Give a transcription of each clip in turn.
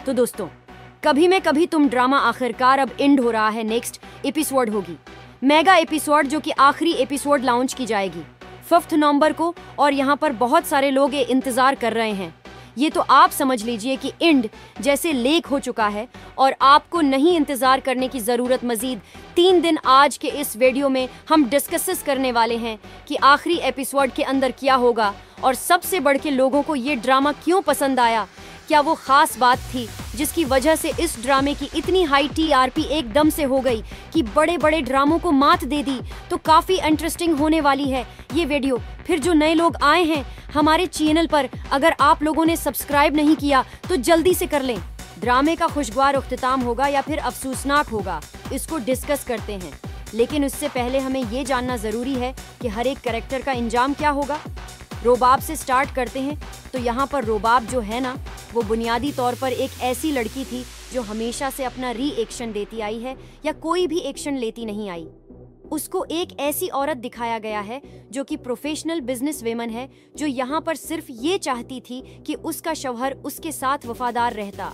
तो दोस्तों, कभी मैं कभी तुम ड्रामा आखिरकार अब एंड हो रहा है। नेक्स्ट एपिसोड होगी मेगा एपिसोड, जो कि आखिरी एपिसोड लॉन्च की जाएगी 5 नवंबर को, और यहाँ पर बहुत सारे लोग ये इंतजार कर रहे हैं। ये तो आप समझ लीजिए कि एंड जैसे लेक हो चुका है और आपको नहीं इंतजार करने की जरूरत। मजीद 3 दिन आज के इस वीडियो में हम डिस्कस करने वाले हैं कि आखिरी एपिसोड के अंदर क्या होगा, और सबसे बढ़ के लोगों को ये ड्रामा क्यों पसंद आया। क्या वो खास बात थी जिसकी वजह से इस ड्रामे की इतनी हाई टीआरपी एकदम से हो गई कि बड़े बड़े ड्रामों को मात दे दी। तो काफी इंटरेस्टिंग होने वाली है ये वीडियो। फिर जो नए लोग आए हैं हमारे चैनल पर, अगर आप लोगों ने सब्सक्राइब नहीं किया तो जल्दी से कर लें। ड्रामे का खुशगवार इख्तिताम होगा या फिर अफसोसनाक होगा, इसको डिस्कस करते हैं। लेकिन उससे पहले हमें ये जानना जरूरी है कि हर एक कैरेक्टर का इंजाम क्या होगा। रोबाब से स्टार्ट करते हैं। तो यहाँ पर रोबाब जो है ना, वो बुनियादी तौर पर एक ऐसी लड़की थी जो हमेशा से अपना रिएक्शन देती आई है या कोई भी एक्शन लेती नहीं आई। उसको एक ऐसी औरत दिखाया गया है जो कि प्रोफेशनल बिजनेस वेमन है, जो यहाँ पर सिर्फ ये चाहती थी कि उसका शौहर उसके साथ वफादार रहता।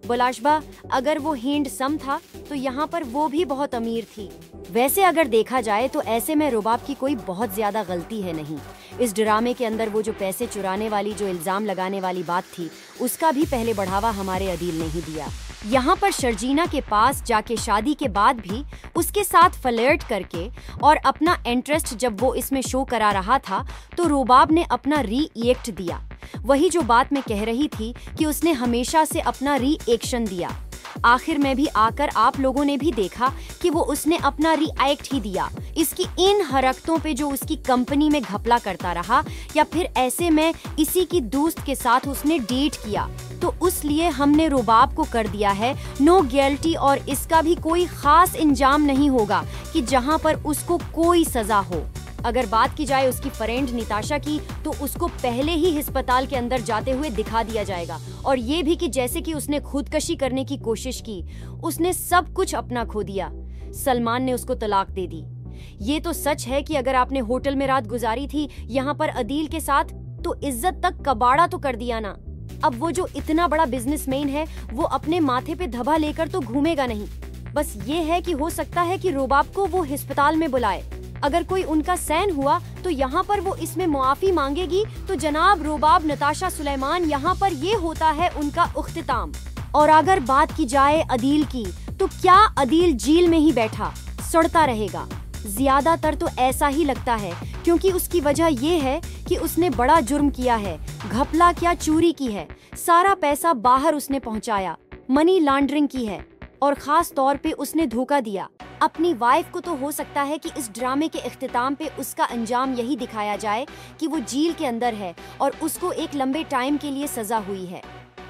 बुलाशबा अगर वो हैंडसम था तो यहाँ पर वो भी बहुत अमीर थी। वैसे अगर देखा जाए तो ऐसे में रोबाब की कोई बहुत ज्यादा गलती है नहीं। इस ड्रामे के अंदर वो जो पैसे चुराने वाली, जो इल्जाम लगाने वाली बात थी, उसका भी पहले बढ़ावा हमारे अदील ने ही दिया। यहाँ पर शर्जीना के पास जाके शादी के बाद भी उसके साथ फ्लर्ट करके और अपना इंटरेस्ट जब वो इसमें शो करा रहा था तो रोबाब ने अपना रिएक्ट दिया। वही जो बात मैं कह रही थी कि उसने हमेशा से अपना रिएक्शन दिया। आखिर में भी आकर आप लोगों ने भी देखा कि वो उसने अपना रिएक्ट ही दिया इसकी इन हरकतों पे जो उसकी कंपनी में घपला करता रहा, या फिर ऐसे में इसी की दोस्त के साथ उसने डेट किया। तो उसलिए हमने रोबाब को कर दिया है नो गिल्टी, और इसका भी कोई खास इंजाम नहीं होगा कि जहां पर उसको कोई सजा हो। अगर बात की जाए उसकी फ्रेंड निताशा की, तो उसको पहले ही अस्पताल के अंदर जाते हुए दिखा दिया जाएगा, और ये भी कि जैसे कि उसने खुदकशी करने की कोशिश की, उसने सब कुछ अपना खो दिया। सलमान ने उसको तलाक दे दी। ये तो सच है कि अगर आपने होटल में रात गुजारी थी यहाँ पर अदील के साथ, तो इज्जत तक कबाड़ा तो कर दिया ना। अब वो जो इतना बड़ा बिजनेसमैन है, वो अपने माथे पे धब्बा लेकर तो घूमेगा नहीं। बस ये है कि हो सकता है कि रोबाब को वो अस्पताल में बुलाए। अगर कोई उनका सैन हुआ तो यहाँ पर वो इसमें मुआफी मांगेगी। तो जनाब रोबाब, नताशा, सुलेमान, यहाँ पर ये होता है उनका इख्तिताम। और अगर बात की जाए अदील की, तो क्या अदील जेल में ही बैठा सड़ता रहेगा? ज्यादातर तो ऐसा ही लगता है, क्योंकि उसकी वजह ये है कि उसने बड़ा जुर्म किया है। घपला क्या, चोरी की है, सारा पैसा बाहर उसने पहुंचाया, मनी लॉन्ड्रिंग की है, और खास तौर पे उसने धोखा दिया अपनी वाइफ को। तो हो सकता है कि इस ड्रामे के इख्तिताम पे उसका अंजाम यही दिखाया जाए कि वो जेल के अंदर है और उसको एक लंबे टाइम के लिए सजा हुई है।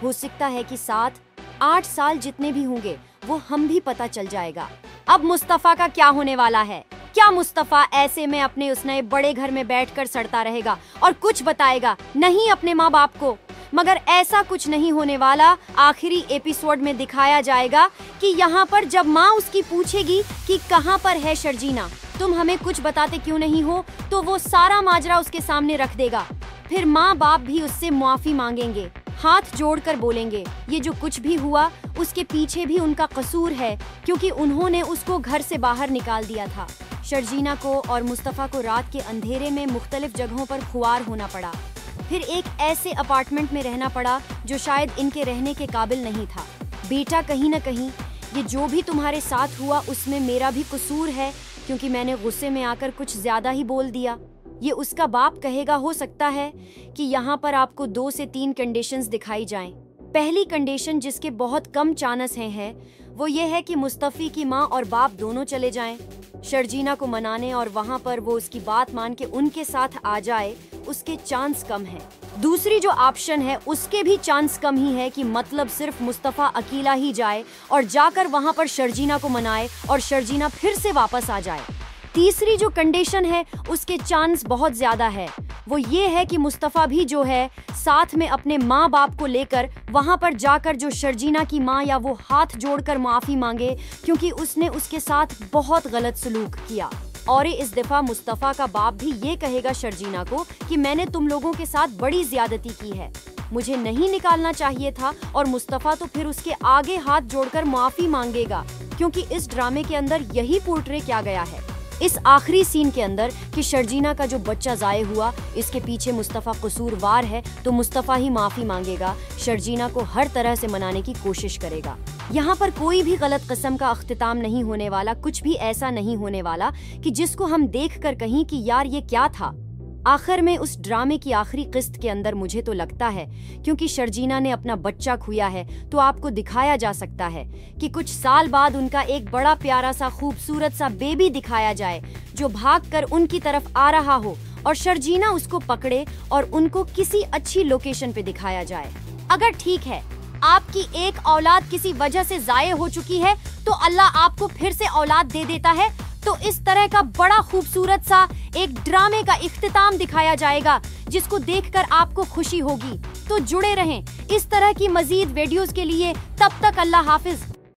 हो सकता है कि 7-8 साल जितने भी होंगे वो हम भी पता चल जाएगा। अब मुस्तफा का क्या होने वाला है? क्या मुस्तफा ऐसे में अपने उस नए बड़े घर में बैठकर सड़ता रहेगा और कुछ बताएगा नहीं अपने माँ बाप को? मगर ऐसा कुछ नहीं होने वाला। आखिरी एपिसोड में दिखाया जाएगा कि यहाँ पर जब माँ उसकी पूछेगी कि कहाँ पर है शर्जीना, तुम हमें कुछ बताते क्यों नहीं हो, तो वो सारा माजरा उसके सामने रख देगा। फिर माँ बाप भी उससे माफी मांगेंगे, हाथ जोड़कर बोलेंगे ये जो कुछ भी हुआ उसके पीछे भी उनका कसूर है, क्योंकि उन्होंने उसको घर से बाहर निकाल दिया था। शर्जीना को और मुस्तफा को रात के अंधेरे में मुख्तलिफ जगहों पर खुआर होना पड़ा, फिर एक ऐसे अपार्टमेंट में रहना पड़ा जो शायद इनके रहने के काबिल नहीं था। बेटा, कहीं न कहीं ये जो भी तुम्हारे साथ हुआ उसमें मेरा भी कसूर है, क्योंकि मैंने गुस्से में आकर कुछ ज्यादा ही बोल दिया। ये उसका बाप कहेगा। हो सकता है कि यहाँ पर आपको 2 से 3 कंडीशंस दिखाई जाएं। पहली कंडीशन, जिसके बहुत कम चांस है वो ये है कि मुस्तफी की माँ और बाप दोनों चले जाएं शर्जीना को मनाने, और वहाँ पर वो उसकी बात मान के उनके साथ आ जाए, उसके चांस कम है। दूसरी जो ऑप्शन है उसके भी चांस कम ही है, कि मतलब सिर्फ मुस्तफा अकेला ही जाए और जाकर वहाँ पर शर्जीना को मनाए और शर्जीना फिर से वापस आ जाए। तीसरी जो कंडीशन है उसके चांस बहुत ज्यादा है, वो ये है कि मुस्तफा भी जो है साथ में अपने माँ बाप को लेकर वहाँ पर जाकर जो शर्जीना की माँ या वो हाथ जोड़कर माफी मांगे, क्योंकि उसने उसके साथ बहुत गलत सलूक किया। और इस दफा मुस्तफा का बाप भी ये कहेगा शर्जीना को कि मैंने तुम लोगों के साथ बड़ी ज्यादती की है। मुझे नहीं निकालना चाहिए था और मुस्तफ़ा तो फिर उसके आगे हाथ जोड़कर माफी मांगेगा, क्योंकि इस ड्रामे के अंदर यही पोर्ट्रे किया गया है। इस आखिरी सीन के अंदर कि शर्जीना का जो बच्चा ज़ाये हुआ, इसके पीछे मुस्तफ़ा कसूरवार है, तो मुस्तफ़ा ही माफ़ी मांगेगा, शर्जीना को हर तरह से मनाने की कोशिश करेगा। यहाँ पर कोई भी गलत किस्म का अख्तिताम नहीं होने वाला, कुछ भी ऐसा नहीं होने वाला कि जिसको हम देख कर कहीं कि यार ये क्या था। आखिर में उस ड्रामे की आखिरी किस्त के अंदर मुझे तो लगता है, क्योंकि शर्जीना ने अपना बच्चा खोया है, तो आपको दिखाया जा सकता है कि कुछ साल बाद उनका एक बड़ा प्यारा सा खूबसूरत सा बेबी दिखाया जाए, जो भागकर उनकी तरफ आ रहा हो और शर्जीना उसको पकड़े और उनको किसी अच्छी लोकेशन पे दिखाया जाए। अगर ठीक है, आपकी एक औलाद किसी वजह से ज़ाये हो चुकी है, तो अल्लाह आपको फिर से औलाद दे देता है, तो इस तरह का बड़ा खूबसूरत सा एक ड्रामे का इख्तिताम दिखाया जाएगा, जिसको देखकर आपको खुशी होगी। तो जुड़े रहें इस तरह की मजीद वीडियोस के लिए। तब तक अल्लाह हाफिज।